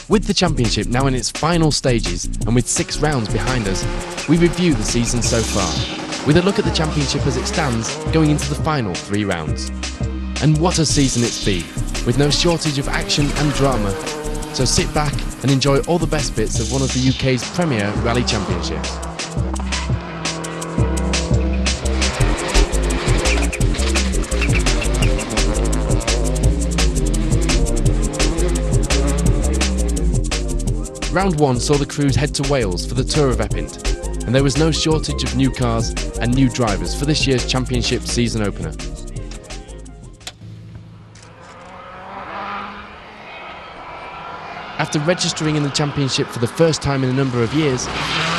With the championship now in its final stages and with 6 rounds behind us, we review the season so far, with a look at the championship as it stands going into the final 3 rounds. And what a season it's been, with no shortage of action and drama. So sit back and enjoy all the best bits of one of the UK's premier rally championships. Round 1 saw the crews head to Wales for the Tour of Epynt, and there was no shortage of new cars and new drivers for this year's championship season opener. After registering in the championship for the first time in a number of years,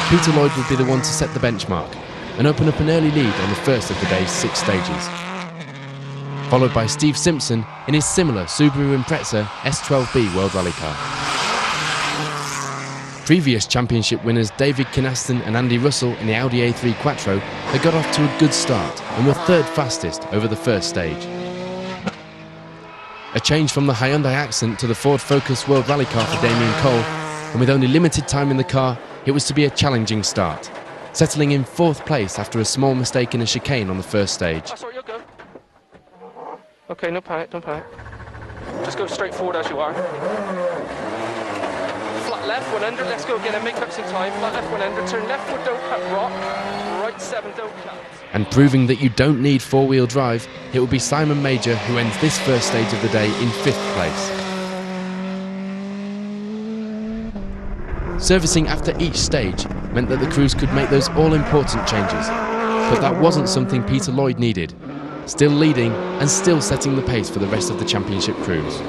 Peter Lloyd would be the one to set the benchmark and open up an early lead on the first of the day's 6 stages. Followed by Steve Simpson in his similar Subaru Impreza S12B World Rally car. Previous championship winners David Kynaston and Andy Russell in the Audi A3 Quattro had got off to a good start and were 3rd fastest over the first stage. A change from the Hyundai Accent to the Ford Focus World Rally car for Damien Cole, and with only limited time in the car, it was to be a challenging start, settling in 4th place after a small mistake in a chicane on the first stage. That's all, you'll go. Okay, no panic, don't panic. Just go straight forward as you are. Flat left, 100, let's go again and make up some time. Flat left, 100, turn left foot, don't cut, rock. Right 7, don't cut. And proving that you don't need 4-wheel drive, it will be Simon Major who ends this first stage of the day in 5th place. Servicing after each stage meant that the crews could make those all-important changes, but that wasn't something Peter Lloyd needed, still leading and still setting the pace for the rest of the championship crews.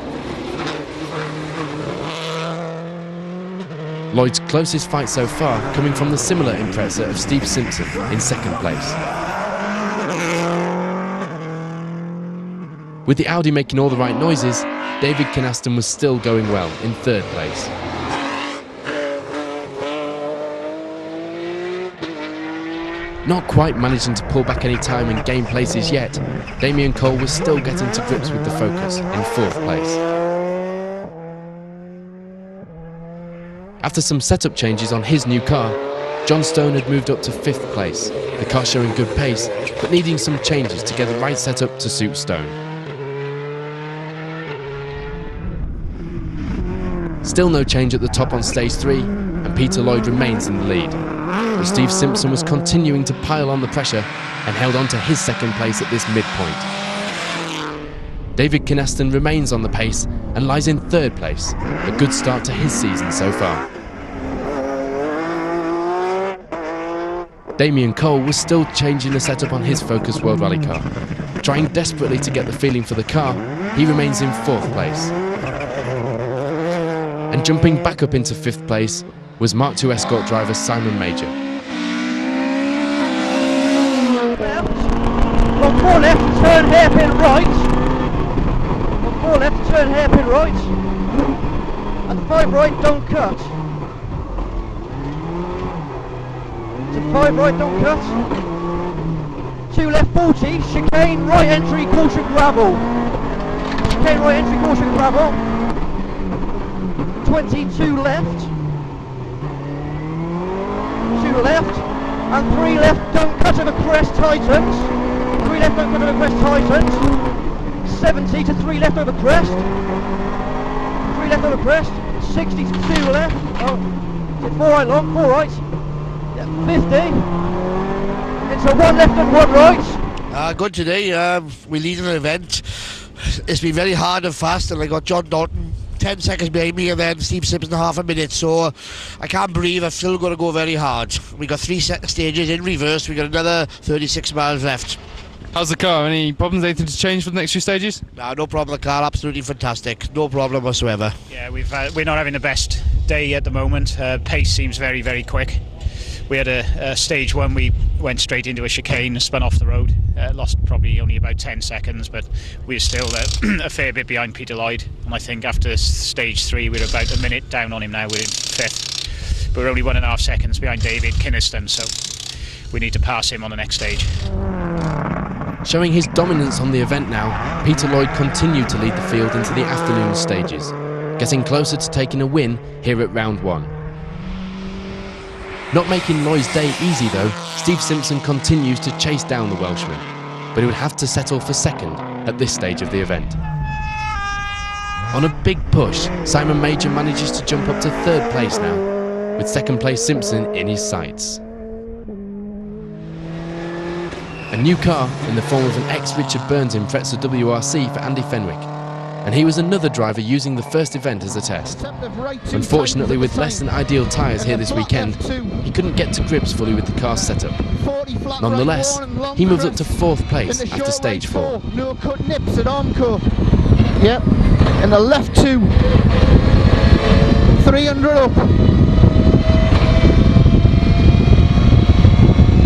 Lloyd's closest fight so far coming from the similar Impreza of Steve Simpson in 2nd place. With the Audi making all the right noises, David Kynaston was still going well in 3rd place. Not quite managing to pull back any time and gain places yet, Damien Cole was still getting to grips with the Focus in 4th place. After some setup changes on his new car, John Stone had moved up to 5th place, the car showing good pace, but needing some changes to get the right setup to suit Stone. Still no change at the top on stage 3, and Peter Lloyd remains in the lead. But Steve Simpson was continuing to pile on the pressure and held on to his 2nd place at this midpoint. David Kynaston remains on the pace and lies in 3rd place, a good start to his season so far. Damien Cole was still changing the setup on his Focus World Rally car. Trying desperately to get the feeling for the car, he remains in 4th place. And jumping back up into 5th place was Mark II Escort driver Simon Major. On 4 left, turn hairpin right. On 4 left, turn hairpin right. And 5 right, don't cut. To 5 right, don't cut. 2 left, 40, chicane, right entry, caution, gravel. Chicane, right entry, caution, gravel. 22 left. 2 left. And 3 left, don't cut over crest, tightens. 3 left, don't cut over crest, tightens. 70 to 3 left over crest. 3 left over crest. 60 to 2 left. Oh, 4 right long, 4 right. 50 into 1 left and 1 right. Good today. We lead an event. It's been very hard and fast, and I got John Dalton 10 seconds behind me and then Steve Simpson half a minute, so I can't breathe. I've still got to go very hard. We got 3 stages in reverse. We got another 36 miles left. How's the car? Any problems? Anything to change for the next few stages? No problem. The car absolutely fantastic. No problem whatsoever. Yeah, we're not having the best day at the moment. Pace seems very, very quick. We had a stage 1, we went straight into a chicane, spun off the road, lost probably only about 10 seconds, but we're still a fair bit behind Peter Lloyd, and I think after stage 3 we're about a minute down on him now. We're in 5th, but we're only 1.5 seconds behind David Kynaston, so we need to pass him on the next stage. Showing his dominance on the event now, Peter Lloyd continued to lead the field into the afternoon stages. getting closer to taking a win here at round 1. Not making Lloyd's day easy though, Steve Simpson continues to chase down the Welshman, but he would have to settle for second at this stage of the event. On a big push, Simon Major manages to jump up to 3rd place now, with 2nd place Simpson in his sights. A new car in the form of an ex-Richard Burns Impreza WRC for Andy Fenwick, and he was another driver using the first event as a test. Unfortunately, with less than ideal tyres here this weekend, he couldn't get to grips fully with the car's setup. Nonetheless, he moves up to 4th place after stage 4. No cut nips at Armco. Yep, and the left 2. 300 up.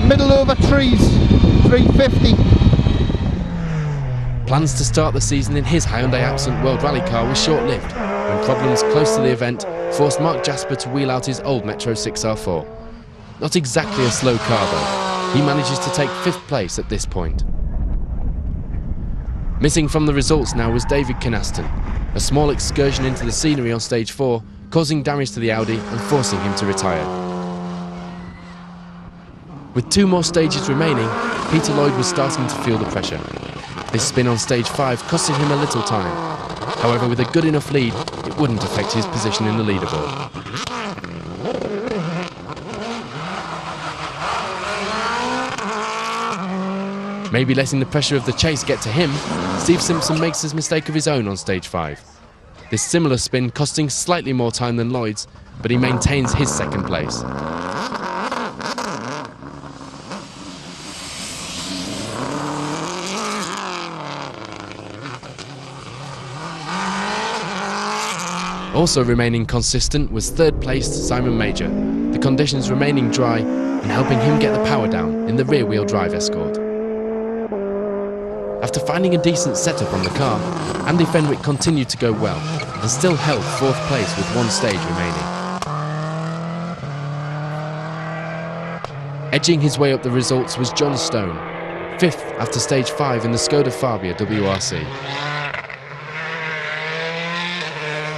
Middle over trees. 350. Plans to start the season in his Hyundai Accent World Rally car were short-lived when problems close to the event forced Mark Jasper to wheel out his old Metro 6R4. Not exactly a slow car though, he manages to take 5th place at this point. Missing from the results now was David Kynaston, a small excursion into the scenery on stage 4 causing damage to the Audi and forcing him to retire. With 2 more stages remaining, Peter Lloyd was starting to feel the pressure. This spin on stage 5 costing him a little time. However, with a good enough lead, it wouldn't affect his position in the leaderboard. Maybe letting the pressure of the chase get to him, Steve Simpson makes his mistake of his own on stage 5. This similar spin costing slightly more time than Lloyd's, but he maintains his 2nd place. Also remaining consistent was 3rd placed Simon Major, the conditions remaining dry and helping him get the power down in the rear-wheel drive Escort. After finding a decent setup on the car, Andy Fenwick continued to go well and still held 4th place with 1 stage remaining. Edging his way up the results was John Stone, 5th after stage 5 in the Skoda Fabia WRC.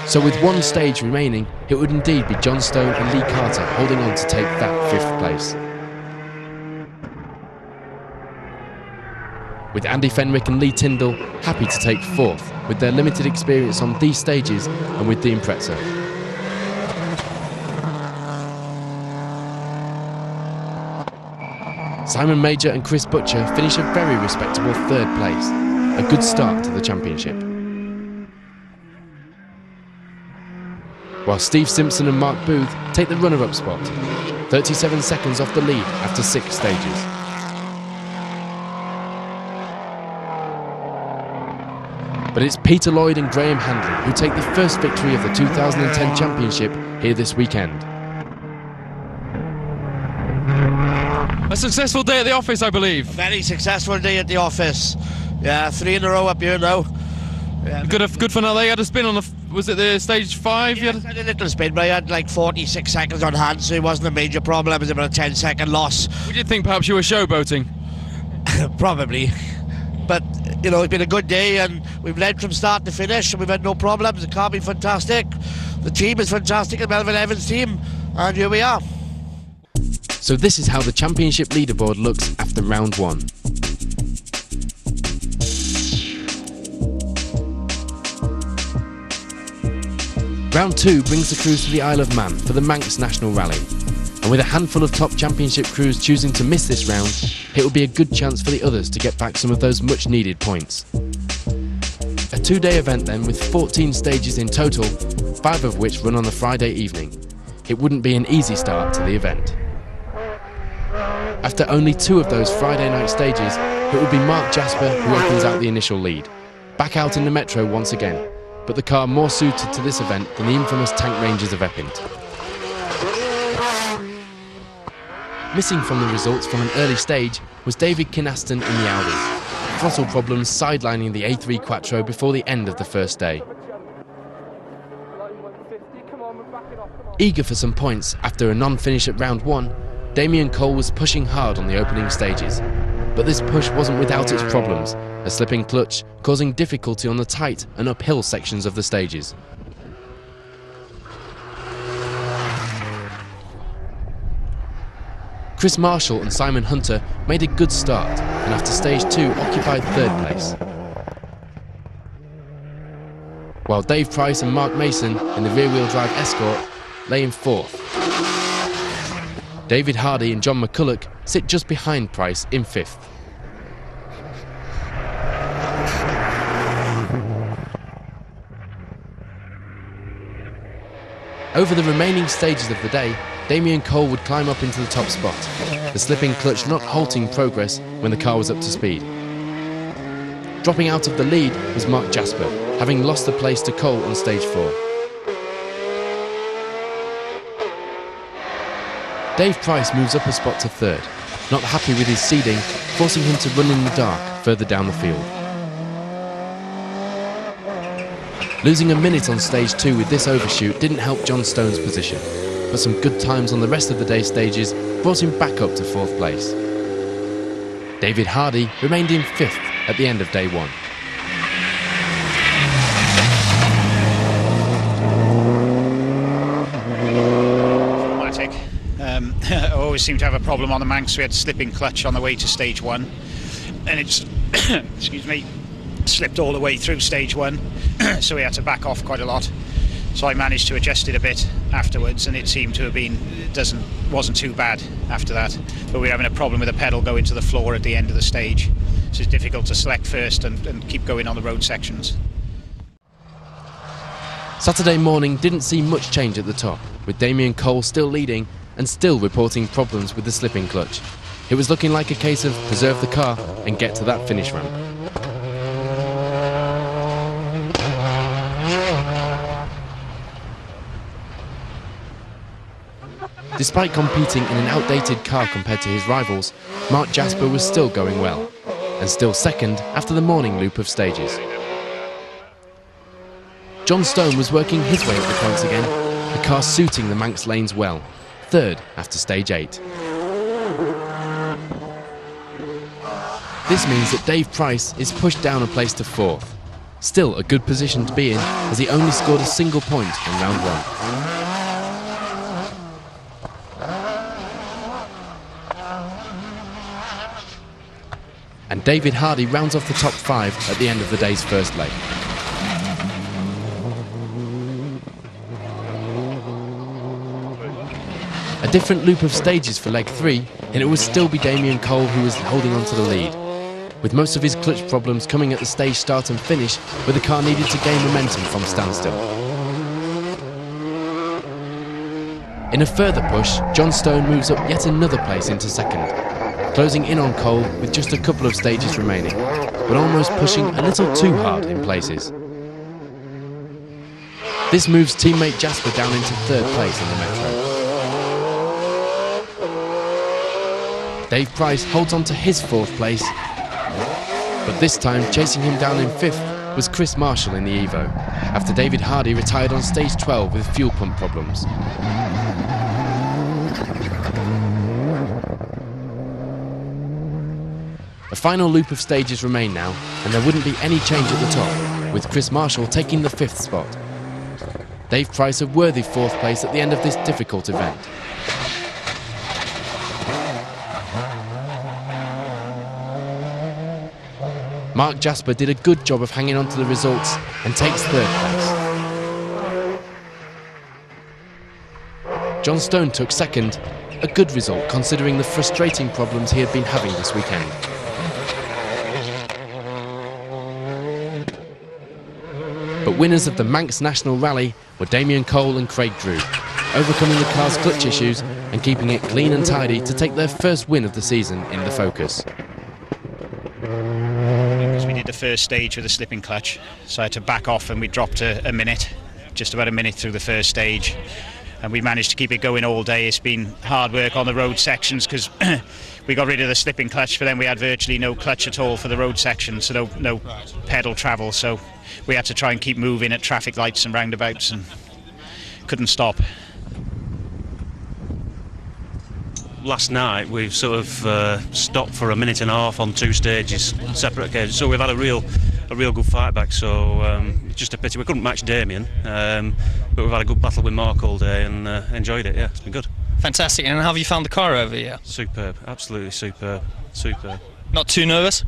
So with 1 stage remaining, it would indeed be John Stone and Lee Carter holding on to take that 5th place. With Andy Fenwick and Lee Tyndall happy to take 4th with their limited experience on these stages and with the Impreza. Simon Major and Chris Butcher finish a very respectable 3rd place, a good start to the championship. While Steve Simpson and Mark Booth take the runner-up spot, 37 seconds off the lead after 6 stages. But it's Peter Lloyd and Graham Handley who take the first victory of the 2010 championship here this weekend. A successful day at the office, I believe. Very successful day at the office. Yeah, 3 in a row up here now. Yeah, Good fun out there. You had a spin on the, was it the stage 5? Yeah, I had a little spin, but I had like 46 seconds on hand, so it wasn't a major problem. It was about a 10-second loss. We did think perhaps you were showboating. Probably. But, you know, it's been a good day and we've led from start to finish and we've had no problems. The car been fantastic. The team is fantastic, the Melvin Evans team, and here we are. So this is how the championship leaderboard looks after round 1. Round 2 brings the crews to the Isle of Man for the Manx National Rally. And with a handful of top championship crews choosing to miss this round, it will be a good chance for the others to get back some of those much needed points. A 2-day event then with 14 stages in total, 5 of which run on the Friday evening. It wouldn't be an easy start to the event. After only 2 of those Friday night stages, it would be Mark Jasper who opens out the initial lead. Back out in the Metro once again, but the car more suited to this event than the infamous Tank Rangers of Epynt. Missing from the results from an early stage was David Kynaston in the Audi, throttle problems sidelining the A3 Quattro before the end of the first day. Eager for some points after a non-finish at round 1, Damien Cole was pushing hard on the opening stages, but this push wasn't without its problems, a slipping clutch causing difficulty on the tight and uphill sections of the stages. Chris Marshall and Simon Hunter made a good start, and after stage 2 occupied 3rd place. While Dave Price and Mark Mason in the rear-wheel drive Escort lay in 4th. David Hardy and John McCulloch sit just behind Price in 5th. Over the remaining stages of the day, Damien Cole would climb up into the top spot, the slipping clutch not halting progress when the car was up to speed. Dropping out of the lead was Mark Jasper, having lost the place to Cole on stage 4. Dave Price moves up a spot to 3rd, not happy with his seeding, forcing him to run in the dark further down the field. Losing a minute on stage 2 with this overshoot didn't help John Stone's position, but some good times on the rest of the day stages brought him back up to 4th place. David Hardy remained in 5th at the end of day 1. I always seem to have a problem on the Manx. We had slipping clutch on the way to stage 1, and it's excuse me, slipped all the way through stage 1, so we had to back off quite a lot. So I managed to adjust it a bit afterwards, and it seemed to have been wasn't too bad after that. But we're having a problem with the pedal going to the floor at the end of the stage, so it's difficult to select first and keep going on the road sections. Saturday morning didn't see much change at the top, with Damien Cole still leading and still reporting problems with the slipping clutch. It was looking like a case of preserve the car and get to that finish ramp. Despite competing in an outdated car compared to his rivals, Mark Jasper was still going well, and still 2nd after the morning loop of stages. John Stone was working his way up the points again, the car suiting the Manx lanes well, 3rd after stage 8. This means that Dave Price is pushed down a place to 4th. Still a good position to be in, as he only scored a single point in round 1. And David Hardy rounds off the top 5 at the end of the day's first leg. A different loop of stages for leg 3, and it would still be Damien Cole who was holding on to the lead, with most of his clutch problems coming at the stage start and finish, where the car needed to gain momentum from standstill. In a further push, John Stone moves up yet another place into 2nd, closing in on Cole with just a couple of stages remaining, but almost pushing a little too hard in places. This moves teammate Jasper down into 3rd place in the Metro. Dave Price holds on to his 4th place, but this time chasing him down in 5th was Chris Marshall in the Evo, after David Hardy retired on stage 12 with fuel pump problems. A final loop of stages remain now, and there wouldn't be any change at the top, with Chris Marshall taking the 5th spot. Dave Price a worthy 4th place at the end of this difficult event. Mark Jasper did a good job of hanging on to the results and takes 3rd place. John Stone took 2nd, a good result considering the frustrating problems he had been having this weekend. But winners of the Manx National Rally were Damien Cole and Craig Drew, overcoming the car's clutch issues and keeping it clean and tidy to take their first win of the season in the Focus. We did the first stage with a slipping clutch, so I had to back off, and we dropped a minute, just about a minute through the first stage, and we managed to keep it going all day. It's been hard work on the road sections because we got rid of the slipping clutch, but then we had virtually no clutch at all for the road section, so no pedal travel, so we had to try and keep moving at traffic lights and roundabouts and couldn't stop. Last night we've sort of stopped for a minute and a half on 2 stages, separate occasions, so we've had a real good fight back, so it's just a pity we couldn't match Damien, but we've had a good battle with Mark all day and enjoyed it. Yeah, it's been good. Fantastic. And how have you found the car over here? Superb, absolutely superb, superb. Not too nervous?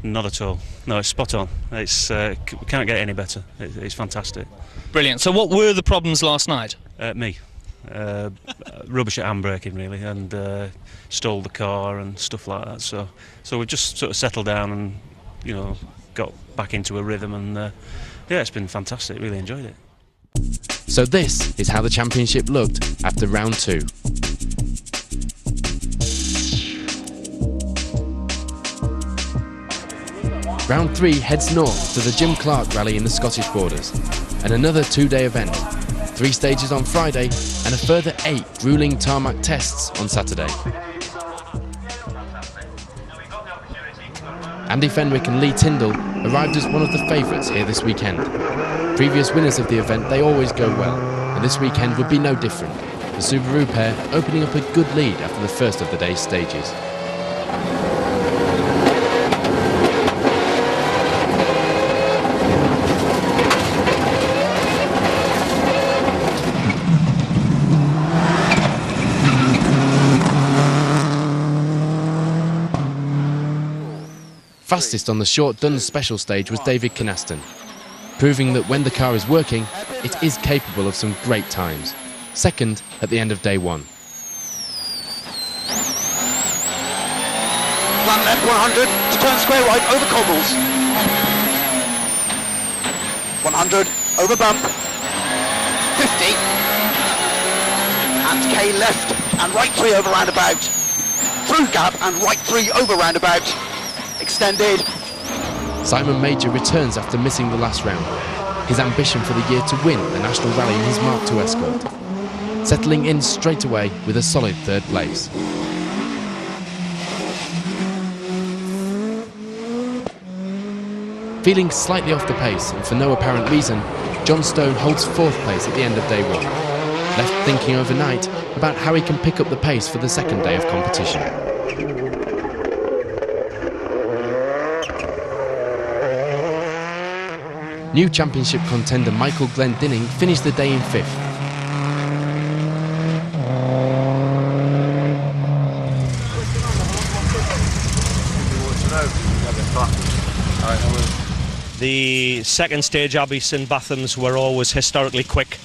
Not at all. No, it's spot on. It's we can't get any better. It's fantastic. Brilliant. So what were the problems last night? Me, rubbish at handbraking really, and stalled the car and stuff like that. So we've just sort of settled down and, you know, got back into a rhythm, and yeah, it's been fantastic. Really enjoyed it. So this is how the championship looked after round 2. Round 3 heads north to the Jim Clarck rally in the Scottish Borders, and another 2-day event. 3 stages on Friday and a further 8 gruelling tarmac tests on Saturday. Andy Fenwick and Lee Tyndall arrived as one of the favourites here this weekend. Previous winners of the event, they always go well, and this weekend would be no different. The Subaru pair opening up a good lead after the first of the day's stages. Fastest on the short Duns special stage was David Kynaston, proving that when the car is working, it is capable of some great times. Second at the end of day 1. Flat left 100 to turn square right over cobbles. 100 over bump. 50. And K left and right 3 over roundabout. Through gap and right 3 over roundabout. Extended. Simon Major returns after missing the last round. His ambition for the year to win the national rally in his Mark II Escort, settling in straight away with a solid 3rd place. Feeling slightly off the pace and for no apparent reason, John Stone holds 4th place at the end of day 1, left thinking overnight about how he can pick up the pace for the 2nd day of competition. New championship contender Michael Glendinning finished the day in 5th. The second stage Abbeys and Bathams were always historically quick.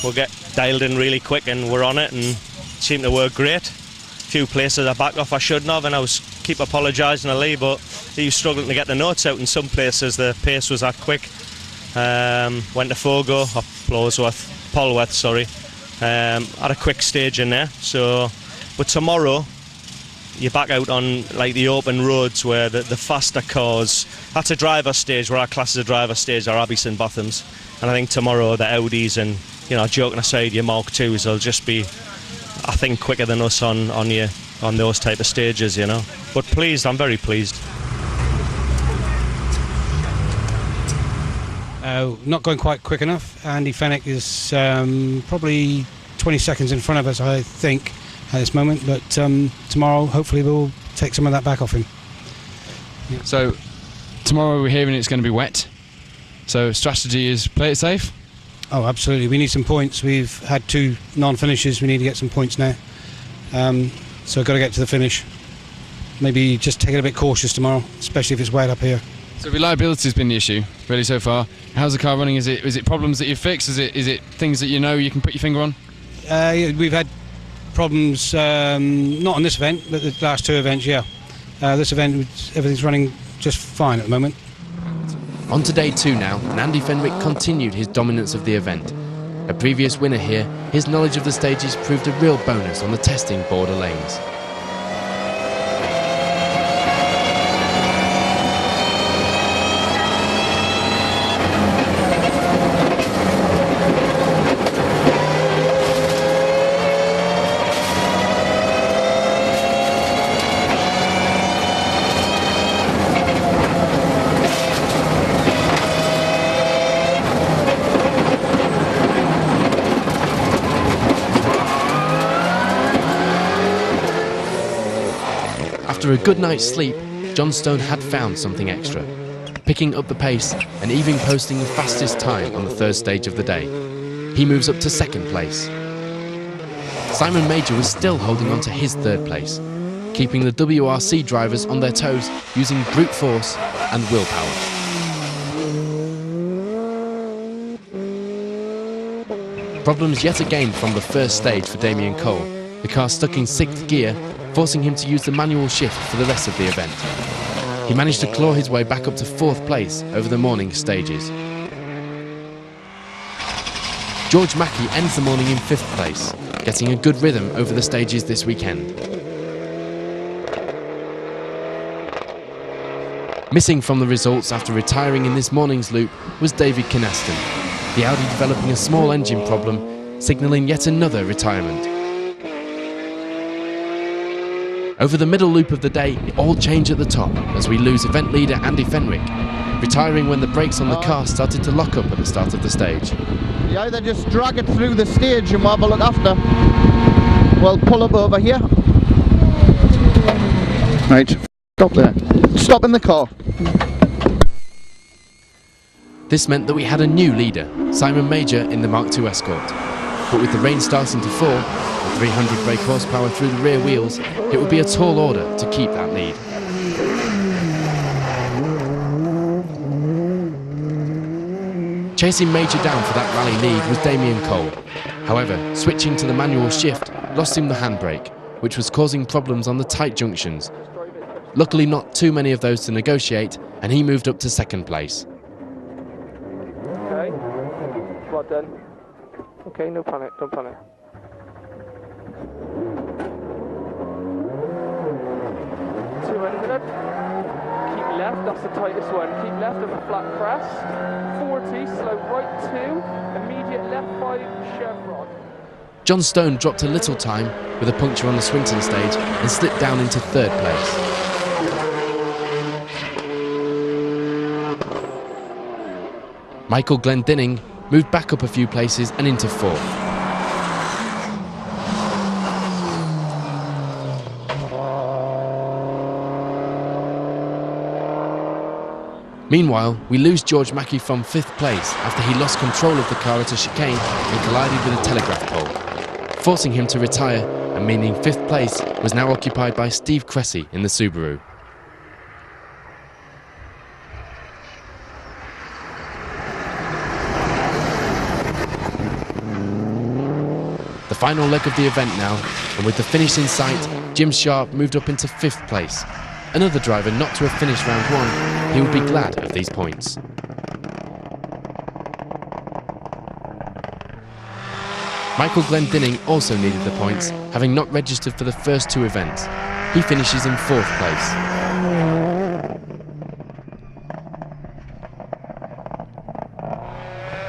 We'll get dialed in really quick and we're on it, and it seemed to work great. A few places I backed off I shouldn't have, and I was keep apologising to Lee, but he was struggling to get the notes out in some places. The pace was that quick. Went to Fogo, or Polworth, sorry. Had a quick stage in there. So, but tomorrow you're back out on like the open roads where the faster cars. That's a driver stage, where our class is a driver stage, our Abbeys and Bathams. And I think tomorrow the Audis and, you know, joking aside, your Mark IIs will just be, I think, quicker than us on those type of stages, you know. But pleased, I'm very pleased. Not going quite quick enough. Andy Fenwick is probably 20 seconds in front of us, I think, at this moment. But tomorrow, hopefully, we'll take some of that back off him. Yeah. So tomorrow we're hearing it's going to be wet. So strategy is play it safe? Oh, absolutely. We need some points. We've had 2 non-finishes. We need to get some points now. So we've got to get to the finish. Maybe just take it a bit cautious tomorrow, especially if it's wet up here. So reliability has been the issue, really, so far. How's the car running? Is it problems that you've fixed? Is it things that you know you can put your finger on? We've had problems, not on this event, but the last 2 events, yeah. This event, everything's running just fine at the moment. On to day 2 now, and Andy Fenwick continued his dominance of the event. A previous winner here, his knowledge of the stages proved a real bonus on the testing border lanes. After a good night's sleep, John Stone had found something extra, picking up the pace and even posting the fastest time on the 3rd stage of the day. He moves up to 2nd place. Simon Major was still holding on to his third place, keeping the WRC drivers on their toes using brute force and willpower. Problems yet again from the first stage for Damien Cole, the car stuck in 6th gear, forcing him to use the manual shift for the rest of the event. He managed to claw his way back up to 4th place over the morning stages. George Mackey ends the morning in 5th place, getting a good rhythm over the stages this weekend. Missing from the results after retiring in this morning's loop was David Kynaston, the Audi developing a small engine problem, signalling yet another retirement. Over the middle loop of the day, it all changed at the top as we lose event leader Andy Fenwick, retiring when the brakes on the car started to lock up at the start of the stage. You either just drag it through the stage and we'll have a look after. We'll pull up over here. Right, stop there. Stop in the car. This meant that we had a new leader, Simon Major in the Mark II Escort. But with the rain starting to fall, and 300 brake horsepower through the rear wheels, it would be a tall order to keep that lead. Chasing Major down for that rally lead was Damien Cole. However, switching to the manual shift lost him the handbrake, which was causing problems on the tight junctions. Luckily not too many of those to negotiate, and he moved up to 2nd place. Okay, well done. Okay, no panic, don't panic. 200. Keep left, that's the tightest one. Keep left of a flat crest. 40, slow right 2. Immediate left 5, chevron. John Stone dropped a little time with a puncture on the Swinton stage and slipped down into 3rd place. Michael Glendinning moved back up a few places and into 4th. Meanwhile, we lose George Mackey from 5th place after he lost control of the car at a chicane and collided with a telegraph pole, forcing him to retire and meaning 5th place was now occupied by Steve Cressy in the Subaru. The final leg of the event now, and with the finish in sight, Jim Sharp moved up into 5th place. Another driver not to have finished round 1, he would be glad of these points. Michael Glendinning also needed the points, having not registered for the first 2 events. He finishes in 4th place.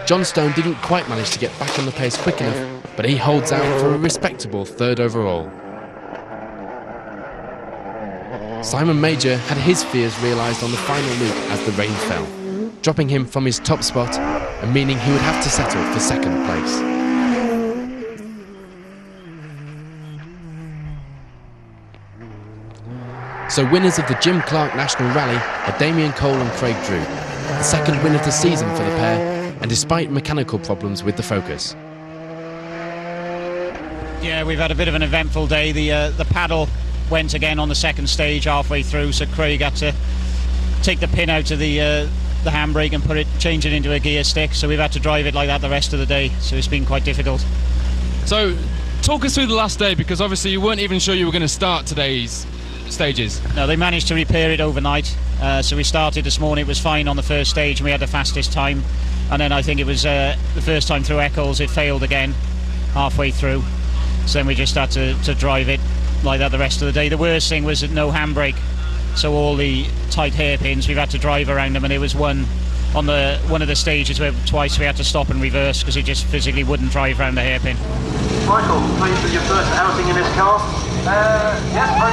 John Stone didn't quite manage to get back on the pace quick enough, but he holds out for a respectable 3rd overall. Simon Major had his fears realised on the final loop as the rain fell, dropping him from his top spot and meaning he would have to settle for 2nd place. So winners of the Jim Clark National Rally are Damien Cole and Craig Drew, the 2nd win of the season for the pair, and despite mechanical problems with the Focus. Yeah, we've had a bit of an eventful day. The paddle went again on the 2nd stage halfway through, so Craig had to take the pin out of the handbrake and change it into a gear stick, so we've had to drive it like that the rest of the day, so it's been quite difficult. So talk us through the last day, because obviously you weren't even sure you were going to start today's stages. No, they managed to repair it overnight, so we started this morning. It was fine on the first stage and we had the fastest time, and then I think it was the first time through Eccles it failed again halfway through, so then we just had to drive it like that the rest of the day. The worst thing was no handbrake, so all the tight hairpins we've had to drive around them, and there was one on one of the stages where twice we had to stop and reverse because it just physically wouldn't drive around the hairpin. Michael, pleased with your first outing in this car? Yes, very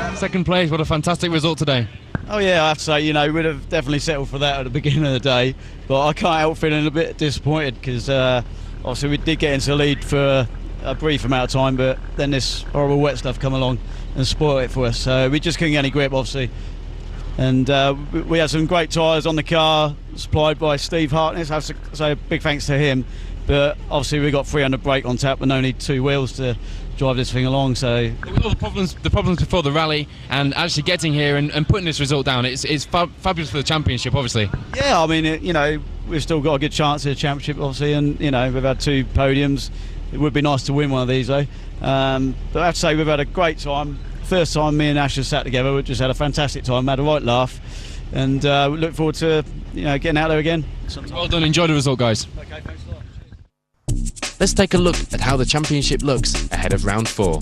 pleased. 2nd place, what a fantastic result today. Oh yeah, I have to say, you know, we'd have definitely settled for that at the beginning of the day, but I can't help feeling a bit disappointed because obviously we did get into the lead for a brief amount of time, but then this horrible wet stuff come along and spoiled it for us, so we just couldn't get any grip obviously. And we had some great tyres on the car supplied by Steve Hartness, so big thanks to him. but obviously we've got 300 brake on tap and only 2 wheels to drive this thing along. So with all the problems before the rally and actually getting here and putting this result down, it's fabulous for the championship, obviously. Yeah, I mean, you know, we've still got a good chance at the championship, obviously, and you know, we've had 2 podiums. It would be nice to win one of these, though. But I have to say, we've had a great time. First time me and Ash have sat together, we just had a fantastic time, had a right laugh, and we look forward to, you know, getting out there again sometime. Well done, enjoy the result, guys. Okay, thanks a lot. Let's take a look at how the championship looks ahead of round 4.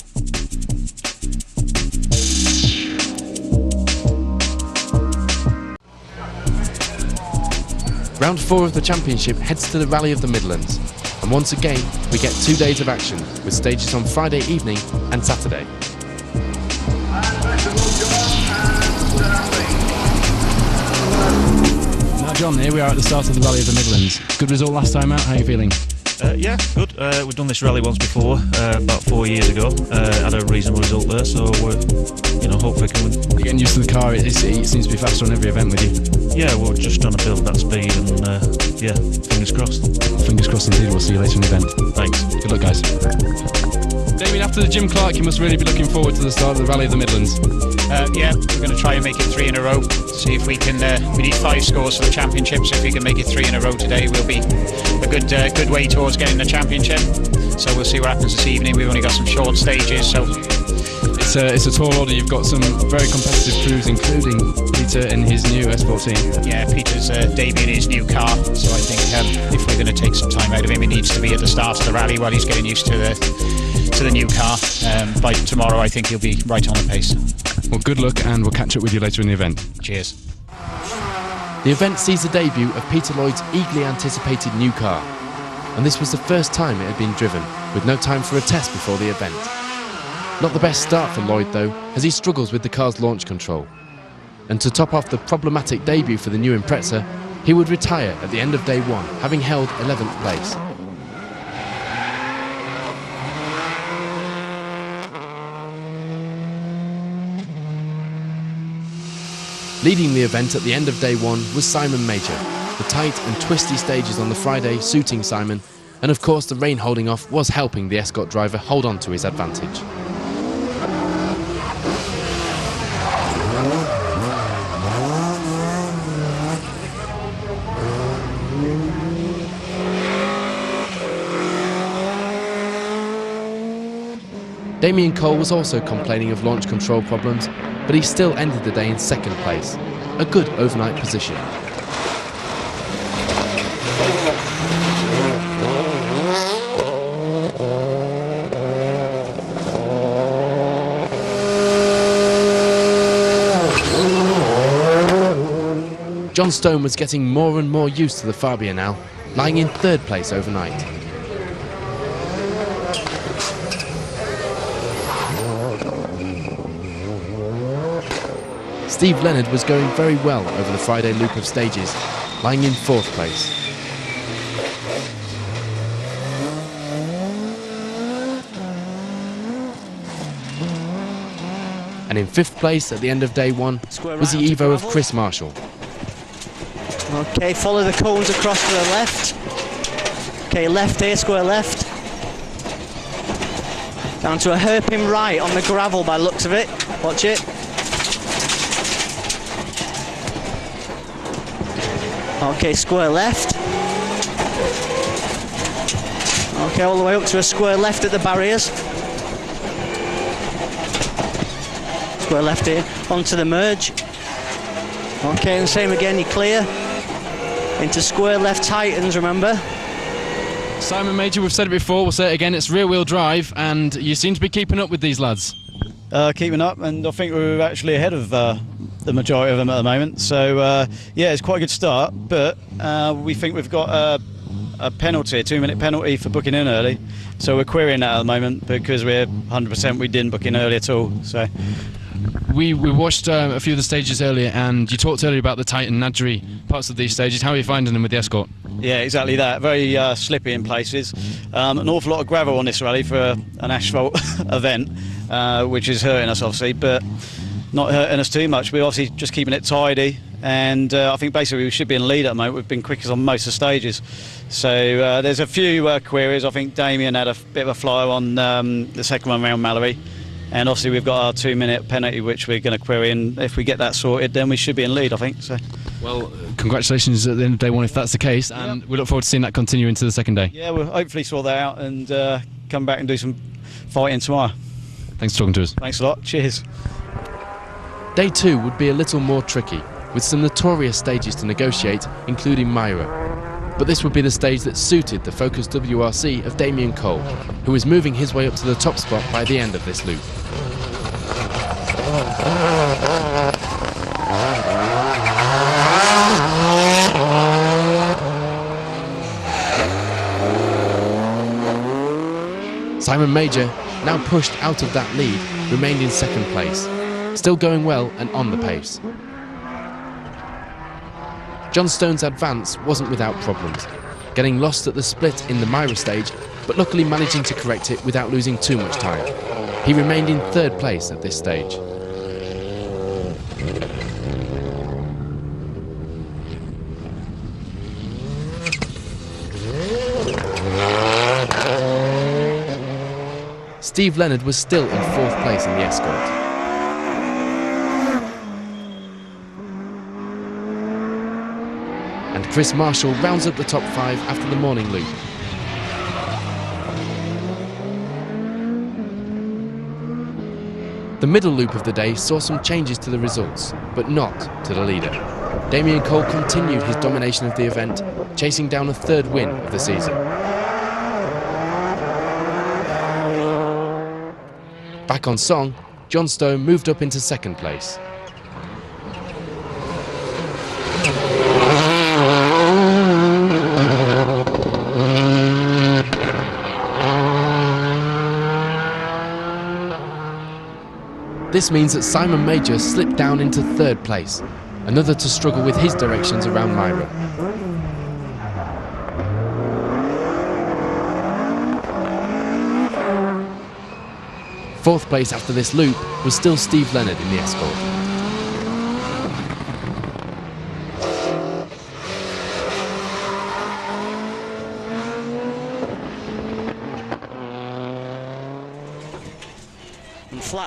Round 4 of the championship heads to the Rally of the Midlands, and once again we get 2 days of action with stages on Friday evening and Saturday. Now John, here we are at the start of the Rally of the Midlands. Good result last time out, how are you feeling? Yeah, good. We've done this rally once before, about 4 years ago. Had a reasonable result there, so we're, you know, hopefully can win. You're getting used to the car. It seems to be faster on every event with you. Yeah, we're just trying to build that speed, and yeah, fingers crossed. Fingers crossed indeed. We'll see you later in the event. Thanks. Good luck, guys. Damien, after the Jim Clark, you must really be looking forward to the start of the Rally of the Midlands. Yeah, we're going to try and make it 3 in a row. See if we can. We need 5 scores for the championship, so if we can make it 3 in a row today, we'll be a good way towards getting the championship. So we'll see what happens this evening. We've only got some short stages, so it's a tall order. You've got some very competitive crews, including Peter and his new Asphalt team. Yeah, Peter's debuting his new car, so I think if we're going to take some time out of him, he needs to be at the start of the rally while he's getting used to the new car. By tomorrow, I think he'll be right on the pace. Well, good luck, and we'll catch up with you later in the event. Cheers. The event sees the debut of Peter Lloyd's eagerly anticipated new car, and this was the first time it had been driven, with no time for a test before the event. Not the best start for Lloyd though, as he struggles with the car's launch control. And to top off the problematic debut for the new Impreza, he would retire at the end of day 1, having held 11th place. Leading the event at the end of day 1 was Simon Major, the tight and twisty stages on the Friday suiting Simon, and of course the rain holding off was helping the Escort driver hold on to his advantage. Damien Cole was also complaining of launch control problems, but he still ended the day in 2nd place, a good overnight position. John Stone was getting more and more used to the Fabia now, lying in 3rd place overnight. Steve Leonard was going very well over the Friday loop of stages, lying in 4th place. And in 5th place at the end of day 1 was the Evo of Chris Marshall. Okay, follow the cones across to the left. Okay, left here, square left. Down to a hairpin right on the gravel by the looks of it. Watch it. Okay, square left. Okay, all the way up to a square left at the barriers. Square left here, onto the merge. Okay, and same again, you clear. Into square left tightens, remember. Simon Major, we've said it before, we'll say it again, it's rear-wheel drive, and you seem to be keeping up with these lads. Keeping up, and I think we're actually ahead of the majority of them at the moment. So yeah, it's quite a good start, but we think we've got a penalty, a 2-minute penalty for booking in early. So we're querying that at the moment because we're 100% we didn't book in early at all. So we watched a few of the stages earlier, and you talked earlier about the tight and nadgery parts of these stages. How are you finding them with the Escort? Yeah, exactly that. Very slippy in places. An awful lot of gravel on this rally for an asphalt event, which is hurting us obviously, but not hurting us too much. We're obviously just keeping it tidy and I think basically we should be in lead at the moment. We've been quickest on most of the stages, so there's a few queries. I think Damien had a bit of a fly on the second one around Mallory, and obviously we've got our 2-minute penalty which we're going to query, and if we get that sorted then we should be in lead, I think. So. Well, congratulations at the end of day one if that's the case, and we look forward to seeing that continue into the second day. Yeah, we'll hopefully sort that out and come back and do some fighting tomorrow. Thanks for talking to us. Thanks a lot, cheers. Day 2 would be a little more tricky, with some notorious stages to negotiate, including Myra. But this would be the stage that suited the Focus WRC of Damien Cole, who was moving his way up to the top spot by the end of this loop. Simon Major, now pushed out of that lead, remained in second place, still going well and on the pace. John Stone's advance wasn't without problems, getting lost at the split in the Myra stage, but luckily managing to correct it without losing too much time. He remained in third place at this stage. Steve Leonard was still in fourth place in the Escort. And Chris Marshall rounds up the top 5 after the morning loop. The middle loop of the day saw some changes to the results, but not to the leader. Damien Cole continued his domination of the event, chasing down a third win of the season. Back on song, John Stone moved up into second place. This means that Simon Major slipped down into third place, another to struggle with his directions around Myra. Fourth place after this loop was still Steve Leonard in the Escort.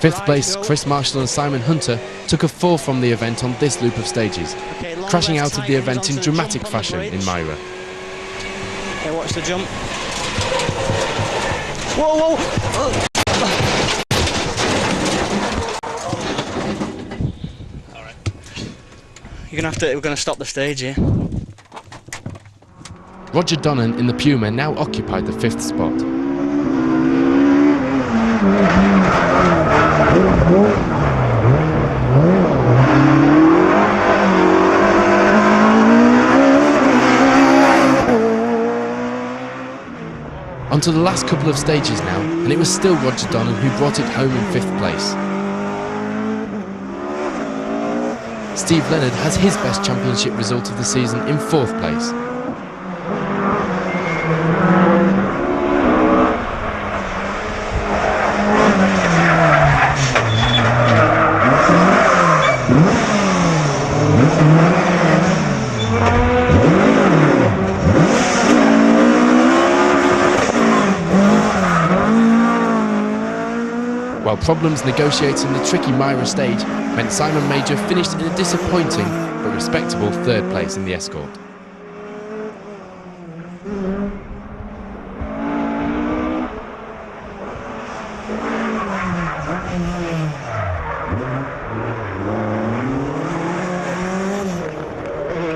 Fifth place, Chris Marshall and Simon Hunter took a fall from the event on this loop of stages, crashing out of the event in dramatic fashion in Myra. Okay, watch the jump. Whoa, whoa! We're gonna stop the stage here. Roger Donnan in the Puma now occupied the 5th spot. Onto the last couple of stages now, and it was still Roger Donnan who brought it home in 5th place. Steve Leonard has his best championship result of the season in 4th place. While problems negotiating the tricky Myra stage meant Simon Major finished in a disappointing but respectable 3rd place in the Escort.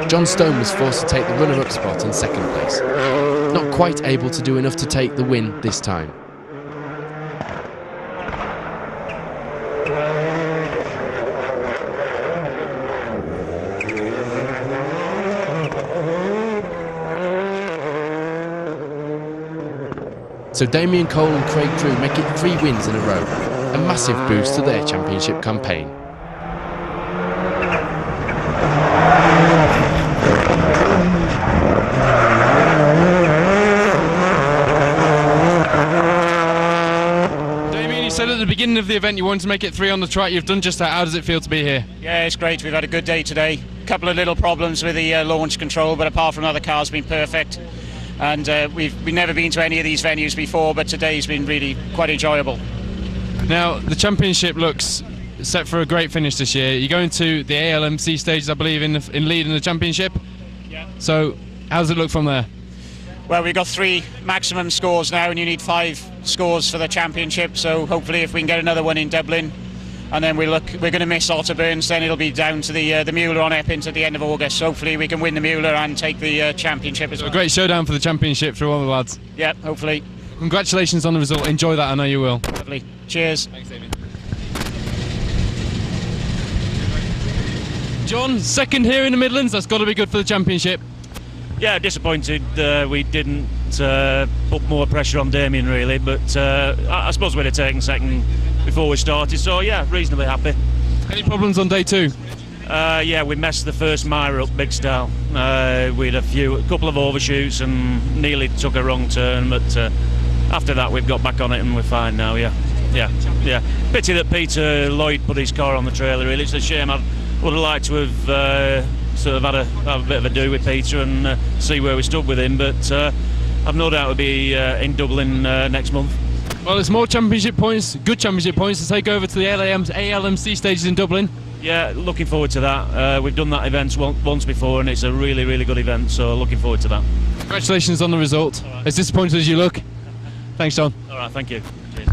John Stone was forced to take the runner-up spot in 2nd place, not quite able to do enough to take the win this time. So Damien Cole and Craig Drew make it 3 wins in a row, a massive boost to their championship campaign. Damien, you said at the beginning of the event you wanted to make it 3 on the track. You've done just that. How does it feel to be here? Yeah, it's great. We've had a good day today. couple of little problems with the launch control, but apart from that, the car's been perfect. And we've never been to any of these venues before, but today's been really quite enjoyable. Now, the championship looks set for a great finish this year. You're going to the ALMC stages, I believe, in leading the championship. Yeah. So, how does it look from there? Well, we've got 3 maximum scores now, and you need 5 scores for the championship. So hopefully, if we can get another one in Dublin, and then we're going to miss Otterburns, then it'll be down to the Mueller on Epynt at the end of August. So hopefully, we can win the Mueller and take the championship as well. A great showdown for the championship for all the lads. Yeah, hopefully. Congratulations on the result. Enjoy that. I know you will. Lovely. Cheers. Thanks, Damien. John, second here in the Midlands. That's got to be good for the championship. Yeah, disappointed we didn't put more pressure on Damien really, but I suppose we'd have taken second before we started, so yeah, reasonably happy. Any problems on day 2? Yeah, we messed the first mire up big style. We had a couple of overshoots and nearly took a wrong turn, but after that we've got back on it and we're fine now, yeah. Pity that Peter Lloyd put his car on the trailer really, it's a shame. I would have liked to have sort of have a bit of a do with Peter and see where we stood with him, but I've no doubt we'll be in Dublin next month. Well, there's more championship points, good championship points to take over to the ALMC stages in Dublin. Yeah, looking forward to that. We've done that event once before and it's a really, really good event, so looking forward to that. Congratulations on the result. Right. As disappointed as you look. Thanks, John. All right, thank you. Cheers.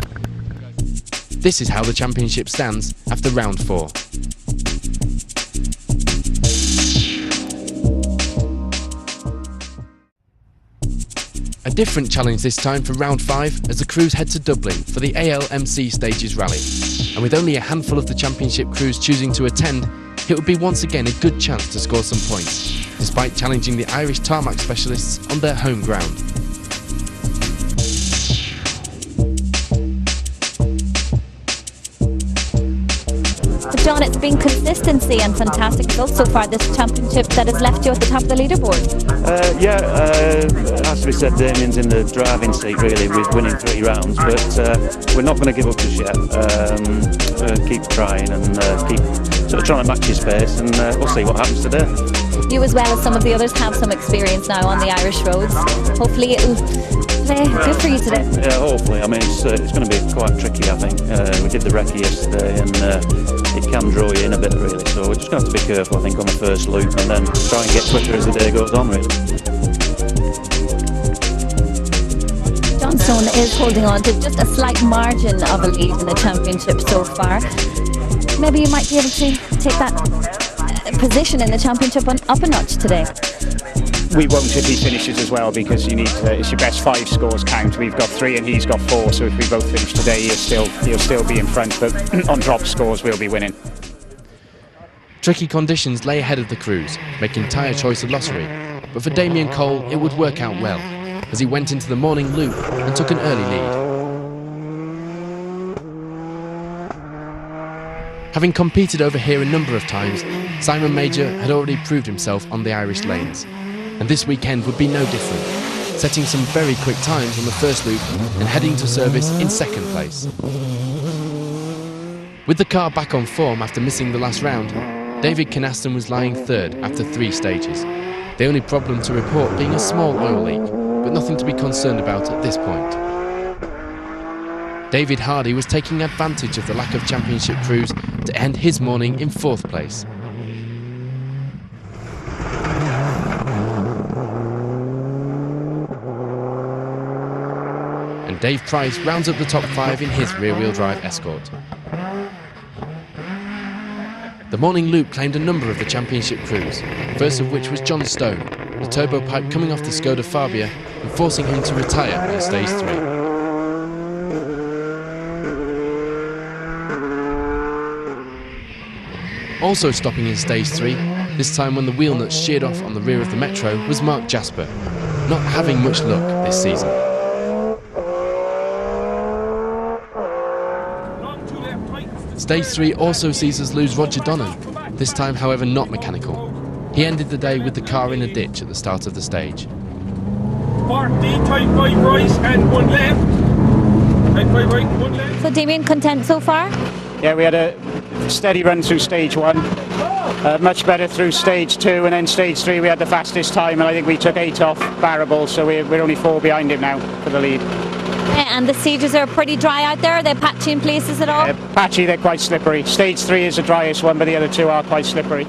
This is how the championship stands after round 4. A different challenge this time for round 5 as the crews head to Dublin for the ALMC Stages Rally. And with only a handful of the championship crews choosing to attend, it would be once again a good chance to score some points, despite challenging the Irish tarmac specialists on their home ground. John, it's been consistency and fantastic results so far this championship that has left you at the top of the leaderboard. It has to be said, Damien's in the driving seat really with winning 3 rounds, but we're not going to give up just yet. Keep trying and keep sort of trying to match his pace, and we'll see what happens today. You as well as some of the others have some experience now on the Irish roads. Hopefully it'll play good for you today. Yeah, hopefully. I mean, it's going to be quite tricky, I think. We did the recce yesterday and it can draw you in a bit really, so we're just going to have to be careful I think on the first loop and then try and get quicker as the day goes on really. Johnstone is holding on to just a slight margin of a lead in the championship so far. Maybe you might be able to take that position in the championship up a notch today. We won't if he finishes as well, because you need it's your best 5 scores count. We've got 3 and he's got 4, so if we both finish today he'll still be in front, but on drop scores we'll be winning. Tricky conditions lay ahead of the crews, making tyre choice a lottery, but for Damien Cole it would work out well, as he went into the morning loop and took an early lead. Having competed over here a number of times, Simon Major had already proved himself on the Irish lanes, and this weekend would be no different, setting some very quick times on the first loop and heading to service in second place. With the car back on form after missing the last round, David Kynaston was lying third after 3 stages, the only problem to report being a small oil leak, but nothing to be concerned about at this point. David Hardy was taking advantage of the lack of championship crews to end his morning in 4th place. And Dave Price rounds up the top 5 in his rear-wheel drive Escort. The morning loop claimed a number of the championship crews, first of which was John Stone, the turbo pipe coming off the Skoda Fabia and forcing him to retire on stage 3. Also stopping in stage 3, this time when the wheel nuts sheared off on the rear of the Metro, was Mark Jasper, not having much luck this season. Stage 3 also sees us lose Roger Donnan, this time however not mechanical. He ended the day with the car in a ditch at the start of the stage. Part D, tight by right and 1 left. Tight by right, 1 left. So Damien, content so far? Yeah, we had a steady run through stage 1. Much better through stage 2, and then stage 3 we had the fastest time, and I think we took 8 off Barrable, so we're only 4 behind him now for the lead. And the stages are pretty dry out there. Are they patchy in places at all? Patchy, they're quite slippery. Stage 3 is the driest one, but the other 2 are quite slippery.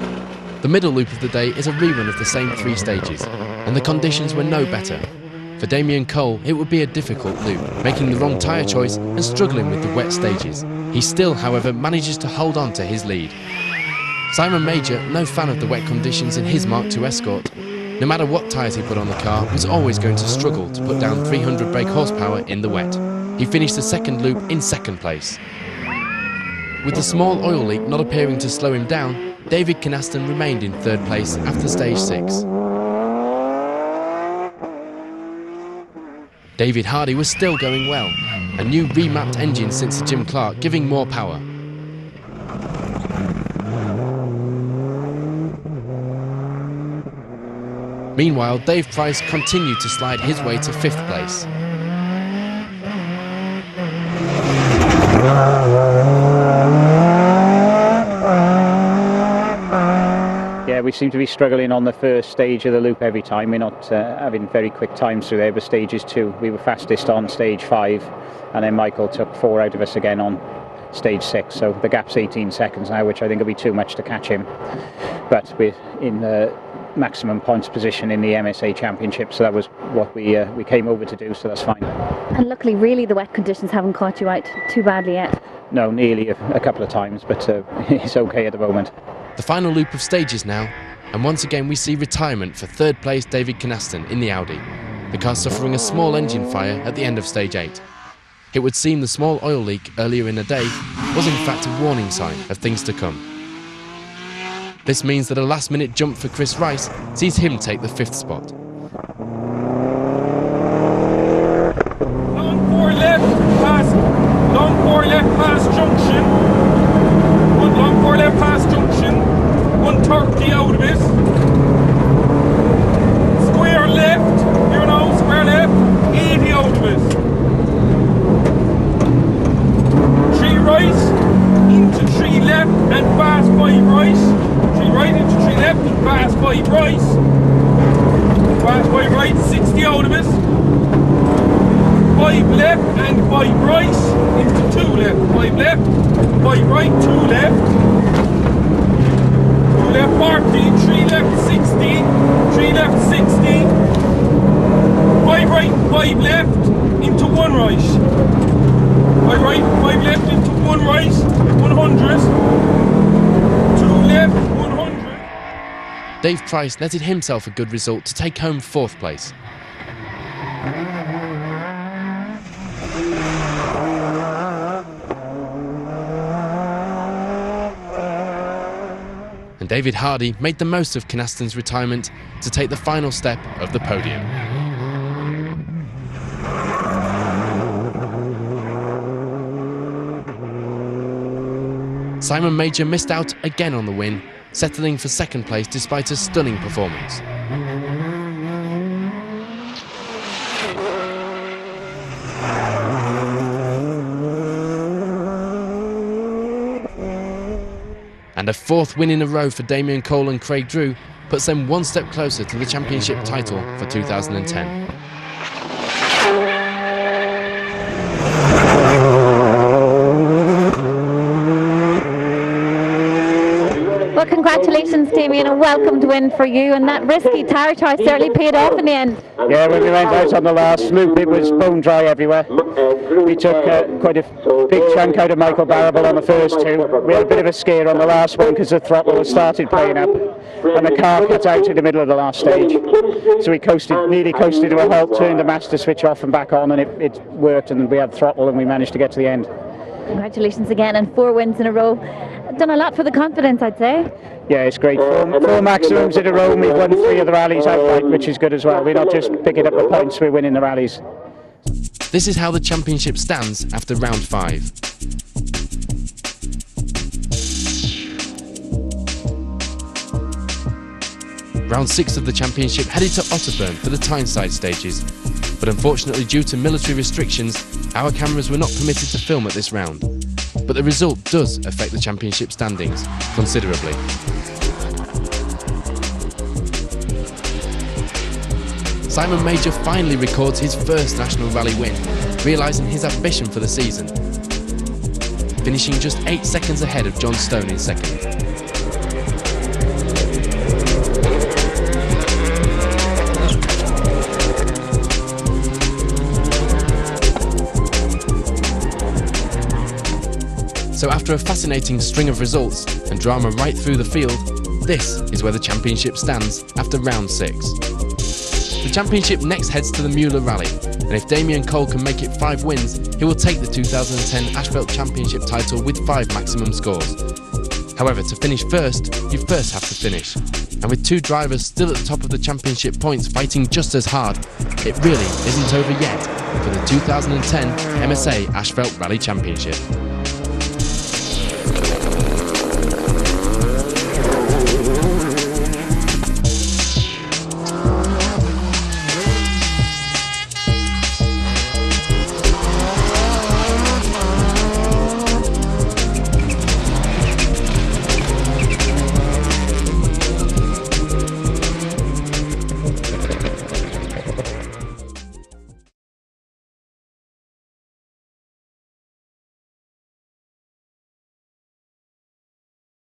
The middle loop of the day is a rerun of the same 3 stages, and the conditions were no better. For Damien Cole, it would be a difficult loop, making the wrong tyre choice and struggling with the wet stages. He still, however, manages to hold on to his lead. Simon Major, no fan of the wet conditions in his Mark II Escort. No matter what tyres he put on the car, was always going to struggle to put down 300 brake horsepower in the wet. He finished the second loop in second place. With the small oil leak not appearing to slow him down, David Kynaston remained in third place after stage 6. David Hardy was still going well, a new remapped engine since the Jim Clark giving more power. Meanwhile, Dave Price continued to slide his way to 5th place. Yeah, we seem to be struggling on the first stage of the loop every time. We're not having very quick times through there, but stages 2, we were fastest on stage 5, and then Michael took 4 out of us again on stage 6, so the gap's 18 seconds now, which I think will be too much to catch him. But we're in the maximum points position in the MSA Championship, so that was what we came over to do, so that's fine. And luckily, really, the wet conditions haven't caught you out too badly yet. No, nearly a couple of times, but it's okay at the moment. The final loop of stages now, and once again we see retirement for 3rd place David Kynaston in the Audi, the car suffering a small engine fire at the end of stage 8. It would seem the small oil leak earlier in the day was in fact a warning sign of things to come. This means that a last-minute jump for Chris Rice sees him take the 5th spot. Long 4 left past junction. Long 4 left past junction. 130 out of it. Square left, square left, 80 out of it. 3 right, into 3 left and fast 5 right. 3 right into 3 left and fast 5 right. Fast 5 right, 60 out of it. 5 left and 5 right into 2 left. 5 left, 5 right, 2 left. 2 left 40, 3 left 60, 3 left 60. 5 right, 5 left into 1 right. 5 right, 5 left into 1 right, 100. 2 left, 100. Dave Price netted himself a good result to take home 4th place. And David Hardy made the most of Kynaston's retirement to take the final step of the podium. Simon Major missed out again on the win, settling for 2nd place despite a stunning performance. And a 4th win in a row for Damien Cole and Craig Drew puts them 1 step closer to the championship title for 2010. Well, congratulations, Damien, a welcomed win for you, and that risky tyre choice certainly paid off in the end. Yeah, when we went out on the last loop, it was bone dry everywhere. We took quite a big chunk out of Michael Barrable on the first 2. We had a bit of a scare on the last one because the throttle started playing up, and the car cut out in the middle of the last stage. So we nearly coasted to a halt, turned the master switch off and back on, and it worked, and we had throttle, and we managed to get to the end. Congratulations again, and 4 wins in a row. Done a lot for the confidence, I'd say. Yeah, it's great. 4 maximums in a row, and we've won 3 of the rallies outright, which is good as well. We're not just picking up the points, we're winning the rallies. This is how the championship stands after round 5. Round 6 of the championship headed to Otterburn for the Tyneside stages, but unfortunately due to military restrictions, our cameras were not permitted to film at this round. But the result does affect the championship standings considerably. Simon Major finally records his first National Rally win, realising his ambition for the season, finishing just 8 seconds ahead of John Stone in second. So after a fascinating string of results and drama right through the field, this is where the championship stands after round 6. The championship next heads to the Mueller Rally, and if Damien Cole can make it 5 wins, he will take the 2010 Asphalt Championship title with 5 maximum scores. However, to finish first, you first have to finish. And with 2 drivers still at the top of the championship points fighting just as hard, it really isn't over yet for the 2010 MSA Asphalt Rally Championship.